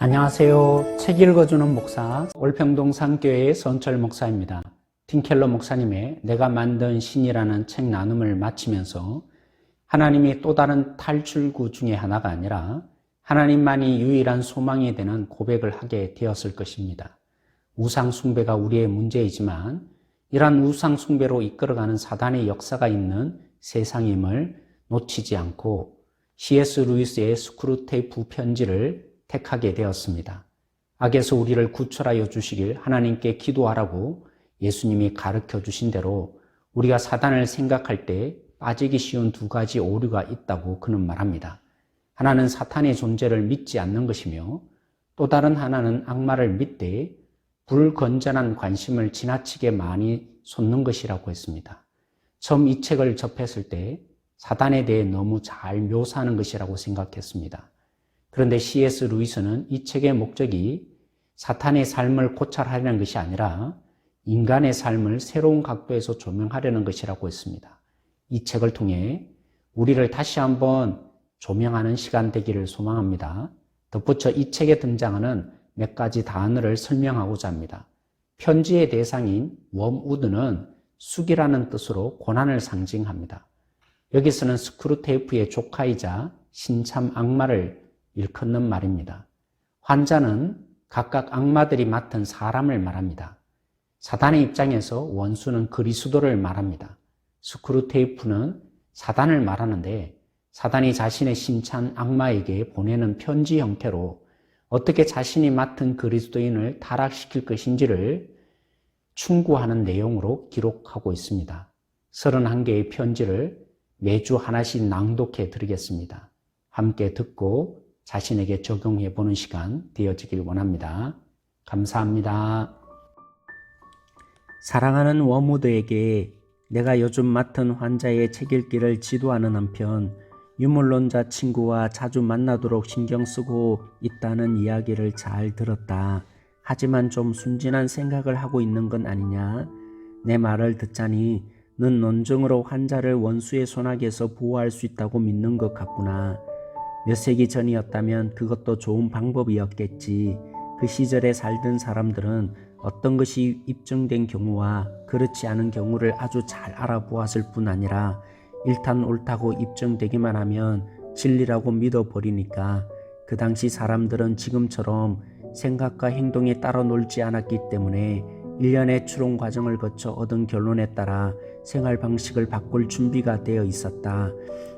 안녕하세요. 책 읽어주는 목사 올평동산교회의 선철 목사입니다. 팀켈러 목사님의 내가 만든 신이라는 책 나눔을 마치면서 하나님이 또 다른 탈출구 중에 하나가 아니라 하나님만이 유일한 소망이 되는 고백을 하게 되었을 것입니다. 우상 숭배가 우리의 문제이지만 이러한 우상 숭배로 이끌어가는 사단의 역사가 있는 세상임을 놓치지 않고 C.S. 루이스의 스크루테이프 편지를 택하게 되었습니다. 악에서 우리를 구출하여 주시길 하나님께 기도하라고 예수님이 가르쳐 주신 대로 우리가 사단을 생각할 때 빠지기 쉬운 두 가지 오류가 있다고 그는 말합니다. 하나는 사탄의 존재를 믿지 않는 것이며 또 다른 하나는 악마를 믿되 불건전한 관심을 지나치게 많이 쏟는 것이라고 했습니다. 처음 이 책을 접했을 때 사단에 대해 너무 잘 묘사하는 것이라고 생각했습니다. 그런데 C.S. 루이스는 이 책의 목적이 사탄의 삶을 고찰하려는 것이 아니라 인간의 삶을 새로운 각도에서 조명하려는 것이라고 했습니다. 이 책을 통해 우리를 다시 한번 조명하는 시간 되기를 소망합니다. 덧붙여 이 책에 등장하는 몇 가지 단어를 설명하고자 합니다. 편지의 대상인 웜우드는 쑥이라는 뜻으로 고난을 상징합니다. 여기서는 스크루테이프의 조카이자 신참 악마를 일컫는 말입니다. 환자는 각각 악마들이 맡은 사람을 말합니다. 사단의 입장에서 원수는 그리스도를 말합니다. 스크루테이프는 사단을 말하는데 사단이 자신의 신참 악마에게 보내는 편지 형태로 어떻게 자신이 맡은 그리스도인을 타락시킬 것인지를 충고하는 내용으로 기록하고 있습니다. 31개의 편지를 매주 하나씩 낭독해 드리겠습니다. 함께 듣고 자신에게 적용해 보는 시간 되어지길 원합니다. 감사합니다. 사랑하는 워무드에게 내가 요즘 맡은 환자의 책 읽기를 지도하는 한편 유물론자 친구와 자주 만나도록 신경 쓰고 있다는 이야기를 잘 들었다. 하지만 좀 순진한 생각을 하고 있는 건 아니냐? 내 말을 듣자니 넌 논증으로 환자를 원수의 손아귀에서 보호할 수 있다고 믿는 것 같구나. 몇 세기 전이었다면 그것도 좋은 방법이었겠지. 그 시절에 살던 사람들은 어떤 것이 입증된 경우와 그렇지 않은 경우를 아주 잘 알아보았을 뿐 아니라 일단 옳다고 입증되기만 하면 진리라고 믿어버리니까 그 당시 사람들은 지금처럼 생각과 행동에 따라 놀지 않았기 때문에 일련의 추론 과정을 거쳐 얻은 결론에 따라 생활 방식을 바꿀 준비가 되어 있었다.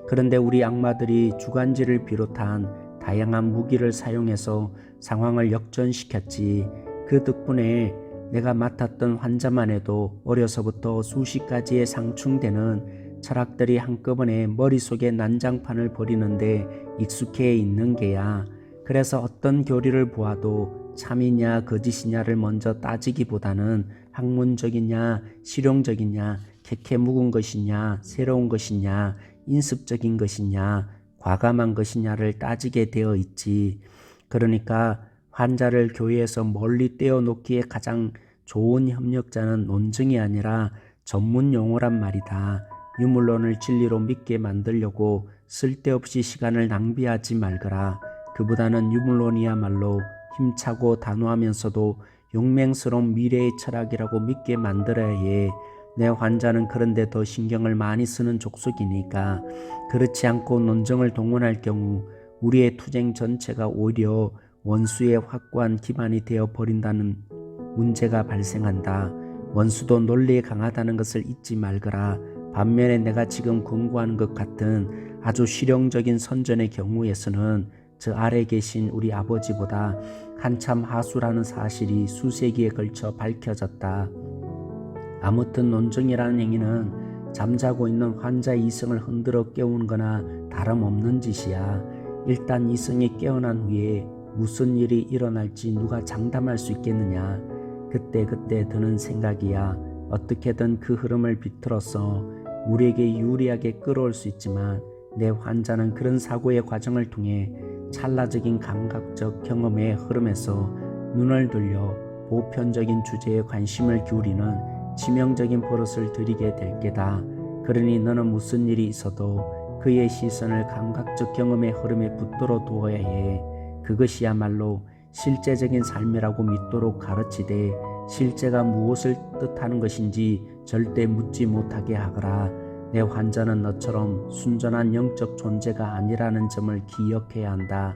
그런데 우리 악마들이 주간지를 비롯한 다양한 무기를 사용해서 상황을 역전시켰지. 그 덕분에 내가 맡았던 환자만 해도 어려서부터 수십 가지의 상충되는 철학들이 한꺼번에 머릿속에 난장판을 벌이는데 익숙해 있는 게야. 그래서 어떤 교리를 보아도 참이냐 거짓이냐를 먼저 따지기보다는 학문적이냐 실용적이냐 캐캐 묵은 것이냐 새로운 것이냐 인습적인 것이냐 과감한 것이냐를 따지게 되어 있지. 그러니까 환자를 교회에서 멀리 떼어놓기에 가장 좋은 협력자는 논증이 아니라 전문 용어란 말이다. 유물론을 진리로 믿게 만들려고 쓸데없이 시간을 낭비하지 말거라. 그보다는 유물론이야말로 힘차고 단호하면서도 용맹스러운 미래의 철학이라고 믿게 만들어야 해. 내 환자는 그런데 더 신경을 많이 쓰는 족속이니까. 그렇지 않고 논증을 동원할 경우 우리의 투쟁 전체가 오히려 원수의 확고한 기반이 되어 버린다는 문제가 발생한다. 원수도 논리에 강하다는 것을 잊지 말거라. 반면에 내가 지금 권고하는 것 같은 아주 실용적인 선전의 경우에서는 저 아래 계신 우리 아버지보다 한참 하수라는 사실이 수세기에 걸쳐 밝혀졌다. 아무튼 논증이라는 행위는 잠자고 있는 환자의 이성을 흔들어 깨우는 거나 다름없는 짓이야. 일단 이성이 깨어난 후에 무슨 일이 일어날지 누가 장담할 수 있겠느냐. 그때 드는 생각이야. 어떻게든 그 흐름을 비틀어서 우리에게 유리하게 끌어올 수 있지만 내 환자는 그런 사고의 과정을 통해 찰나적인 감각적 경험의 흐름에서 눈을 돌려 보편적인 주제에 관심을 기울이는 치명적인 버릇을 들이게 될 게다. 그러니 너는 무슨 일이 있어도 그의 시선을 감각적 경험의 흐름에 붙들어 두어야 해. 그것이야말로 실제적인 삶이라고 믿도록 가르치되 실제가 무엇을 뜻하는 것인지 절대 묻지 못하게 하거라. 내 환자는 너처럼 순전한 영적 존재가 아니라는 점을 기억해야 한다.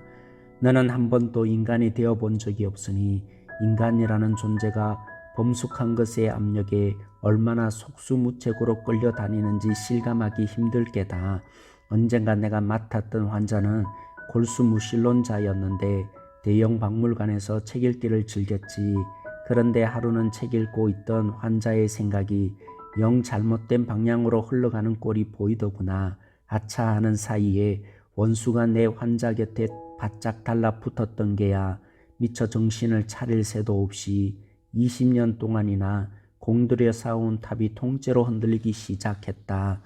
너는 한 번도 인간이 되어 본 적이 없으니 인간이라는 존재가 범숙한 것의 압력에 얼마나 속수무책으로 끌려다니는지 실감하기 힘들 게다. 언젠가 내가 맡았던 환자는 골수무실론자였는데 대형 박물관에서 책 읽기를 즐겼지. 그런데 하루는 책 읽고 있던 환자의 생각이 영 잘못된 방향으로 흘러가는 꼴이 보이더구나. 아차 하는 사이에 원수가 내 환자 곁에 바짝 달라붙었던 게야. 미처 정신을 차릴 새도 없이 20년 동안이나 공들여 쌓아온 탑이 통째로 흔들리기 시작했다.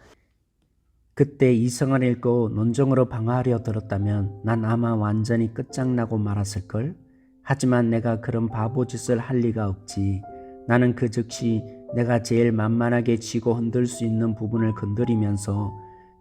그때 이성을 읽고 논정으로 방어하려 들었다면 난 아마 완전히 끝장나고 말았을걸. 하지만 내가 그런 바보짓을 할 리가 없지. 나는 그 즉시 내가 제일 만만하게 쥐고 흔들 수 있는 부분을 건드리면서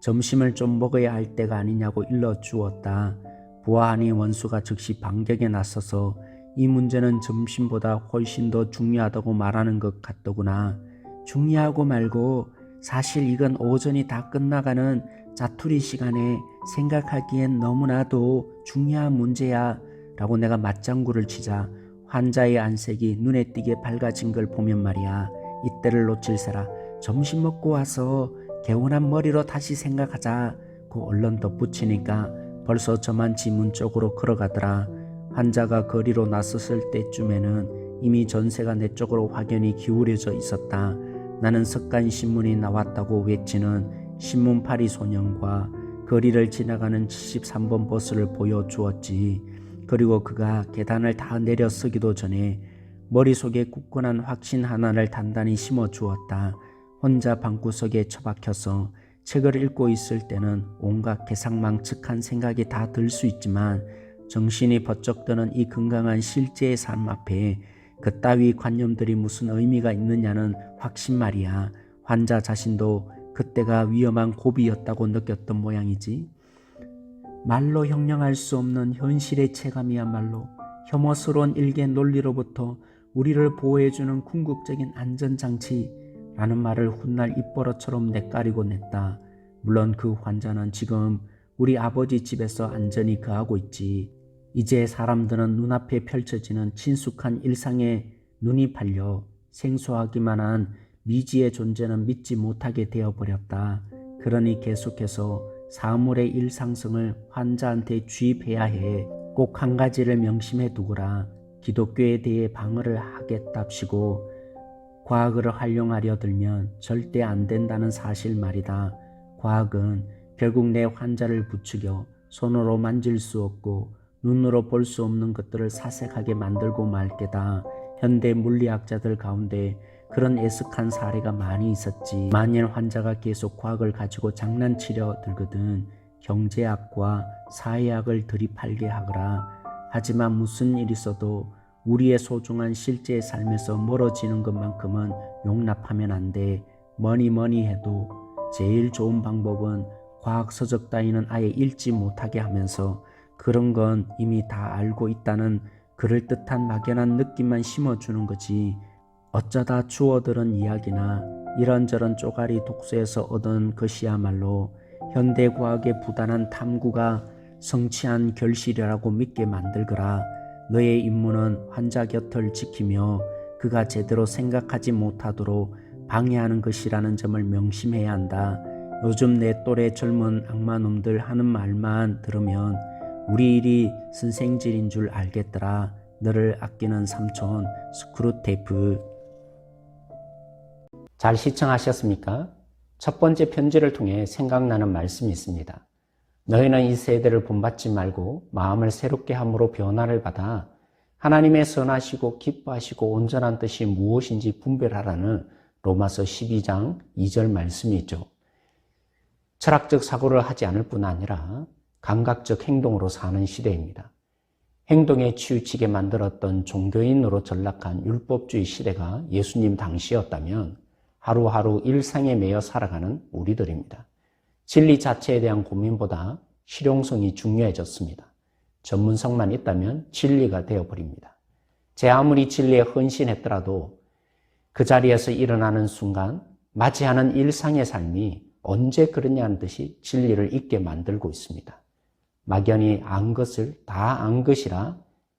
점심을 좀 먹어야 할 때가 아니냐고 일러주었다. 보아하니 원수가 즉시 반격에 나서서 이 문제는 점심보다 훨씬 더 중요하다고 말하는 것 같더구나. 중요하고 말고 사실 이건 오전이 다 끝나가는 자투리 시간에 생각하기엔 너무나도 중요한 문제야 라고 내가 맞장구를 치자 환자의 안색이 눈에 띄게 밝아진 걸 보면 말이야. 이때를 놓칠세라. 점심 먹고 와서 개운한 머리로 다시 생각하자고 얼른 덧붙이니까 벌써 저만치 문 쪽으로 걸어가더라. 환자가 거리로 나섰을 때쯤에는 이미 전세가 내 쪽으로 확연히 기울여져 있었다. 나는 석간신문이 나왔다고 외치는 신문파리 소년과 거리를 지나가는 73번 버스를 보여주었지. 그리고 그가 계단을 다 내려서기도 전에 머릿속에 굳건한 확신 하나를 단단히 심어주었다. 혼자 방구석에 처박혀서 책을 읽고 있을 때는 온갖 개상망측한 생각이 다 들 수 있지만 정신이 번쩍 드는 이 건강한 실제의 삶 앞에 그따위 관념들이 무슨 의미가 있느냐는 확신 말이야. 환자 자신도 그때가 위험한 고비였다고 느꼈던 모양이지. 말로 형용할 수 없는 현실의 체감이야말로 혐오스러운 일개 논리로부터 우리를 보호해주는 궁극적인 안전장치라는 말을 훗날 입버릇처럼 내까리고 냈다. 물론 그 환자는 지금 우리 아버지 집에서 안전히 거하고 있지. 이제 사람들은 눈앞에 펼쳐지는 친숙한 일상에 눈이 팔려 생소하기만 한 미지의 존재는 믿지 못하게 되어버렸다. 그러니 계속해서 사물의 일상성을 환자한테 주입해야 해. 꼭 한 가지를 명심해 두거라. 기독교에 대해 방어를 하겠답시고 과학을 활용하려 들면 절대 안 된다는 사실 말이다. 과학은 결국 내 환자를 부추겨 손으로 만질 수 없고 눈으로 볼 수 없는 것들을 사색하게 만들고 말 게다. 현대 물리학자들 가운데 그런 애석한 사례가 많이 있었지. 만일 환자가 계속 과학을 가지고 장난치려 들거든 경제학과 사회학을 들이팔게 하거라. 하지만 무슨 일이 있어도 우리의 소중한 실제의 삶에서 멀어지는 것만큼은 용납하면 안 돼. 뭐니 해도 제일 좋은 방법은 과학 서적 따위는 아예 읽지 못하게 하면서 그런 건 이미 다 알고 있다는 그럴듯한 막연한 느낌만 심어주는 거지. 어쩌다 주워들은 이야기나 이런저런 쪼가리 독서에서 얻은 것이야말로 현대과학의 부단한 탐구가 성취한 결실이라고 믿게 만들거라. 너의 임무는 환자 곁을 지키며 그가 제대로 생각하지 못하도록 방해하는 것이라는 점을 명심해야 한다. 요즘 내 또래 젊은 악마놈들 하는 말만 들으면 우리 일이 선생질인 줄 알겠더라. 너를 아끼는 삼촌 스크루테이프. 잘 시청하셨습니까? 첫 번째 편지를 통해 생각나는 말씀이 있습니다. 너희는 이 세대를 본받지 말고 마음을 새롭게 함으로 변화를 받아 하나님의 선하시고 기뻐하시고 온전한 뜻이 무엇인지 분별하라는 로마서 12장 2절 말씀이 있죠. 철학적 사고를 하지 않을 뿐 아니라 감각적 행동으로 사는 시대입니다. 행동에 치우치게 만들었던 종교인으로 전락한 율법주의 시대가 예수님 당시였다면 하루하루 일상에 매여 살아가는 우리들입니다. 진리 자체에 대한 고민보다 실용성이 중요해졌습니다. 전문성만 있다면 진리가 되어버립니다. 제 아무리 진리에 헌신했더라도 그 자리에서 일어나는 순간 맞이하는 일상의 삶이 언제 그러냐는 듯이 진리를 잊게 만들고 있습니다. 막연히 안 것을 다 안 것이라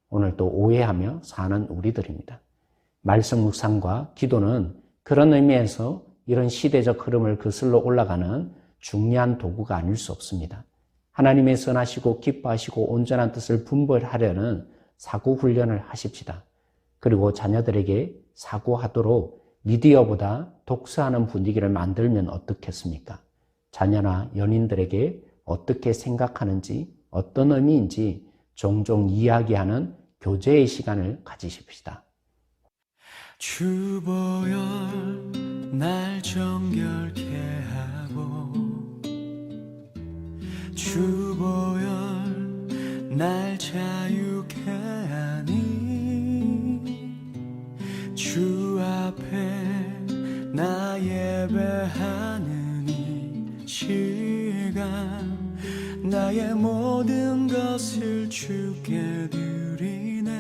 오늘 또 오해하며 사는 우리들입니다. 말씀 묵상과 기도는 그런 의미에서 이런 시대적 흐름을 거슬러 올라가는 중요한 도구가 아닐 수 없습니다. 하나님의 선하시고 기뻐하시고 온전한 뜻을 분별하려는 사고 훈련을 하십시다. 그리고 자녀들에게 사고하도록 미디어보다 독서하는 분위기를 만들면 어떻겠습니까? 자녀나 연인들에게 어떻게 생각하는지, 어떤 의미인지 종종 이야기하는 교제의 시간을 가지십시다. 주보혈 날 정결케 하고 주보혈 날 자유케 하니 주 앞에 나 예배하는 이 시간 나의 모든 것을 주께 드리네.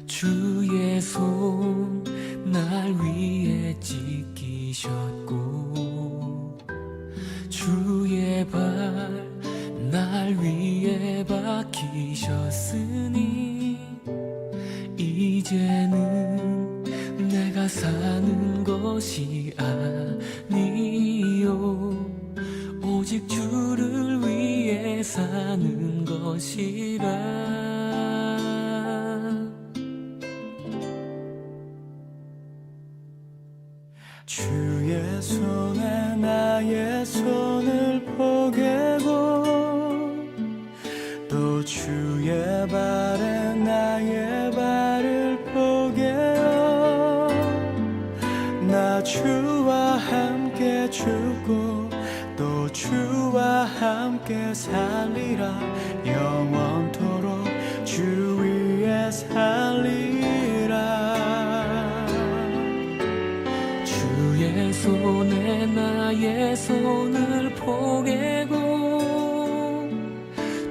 주의 손 날 위에 지키셨고 주의 발 날 위에 박히셨으니 이제는 내가 사는 것이 아니요 오직 주를 위해 사는 것이라. 주의 손에 나의 손을 포개고 또 주의 발에 나의 발을 포개어 나 주와 함께 죽고 또 주와 함께 살리라. 영원토록 주 위에 살리라. 주의 손에 나의 손을 포개고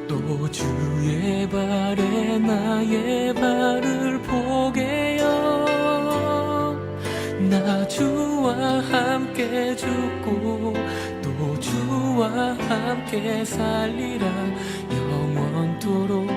또 주의 발에 나의 발을 포개어 나 주와 함께 죽고 또 주와 함께 살리라. 영원토록